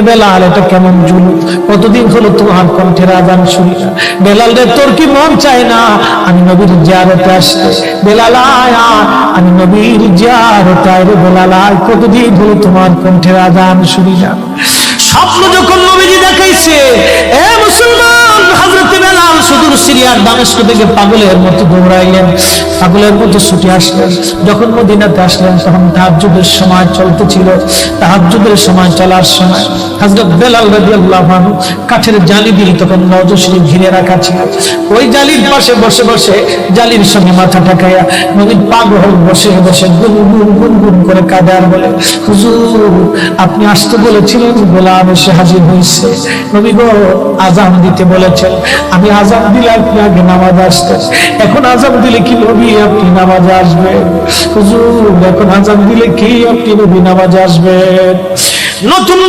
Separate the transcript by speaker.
Speaker 1: বেলাল, এটা কেমন জুলুম! কতদিন হলো তোমার কণ্ঠের আযান শুনি না। বেলাল রে, তোর কি মন চায় না আমি নবীর জিয়ারতে আসতে? বেলাল আয় আয়, আমি নবীর জিয়ারতে আয় রে বেলাল আয়, কতদিন হলো তোমার কণ্ঠের আযান শুনি না। স্বপ্ন যখন নবীজি দেখাইছে, এ মুসলমান, হযরত বেলাল সুদূর সিরিয়ার দামেস্ক থেকে পাগলের মতো দৌড়াইলেন, পাগলের মতো ছুটে আসলেন। যখন মদিনাতে আসলেন তখন তাহাজ্জুদের সময় চলতেছিল। তাহাজ্জুদের সময় চলার সময় হযরত বেলাল রাদিয়াল্লাহু আনহু কাঠের জালি দিয়ে তখন নওজ শরীফ ঘিরে রাখা ছিল। ওই জালির পাশে বসে বসে জালির সঙ্গে মাথা ঠেকাইয়া নবী পাগল বসে বসে গুনগুন গুনগুন করে কাঁদে আর বলে, হুজুর আপনি আসতে বলেছিলেন, গোলাম এসে হাজির হয়েছে। নবী গো, আযান দিতে বলেছেন, আমি আযান দিলে আপনি আগে নামাজ আসতেন, এখন আযান দিলে কি নবী আপনি নামাজে আসবেন? হুজুর এখন আযান দিলে কি আপনি নবী নামাজে আসবেন? নতুন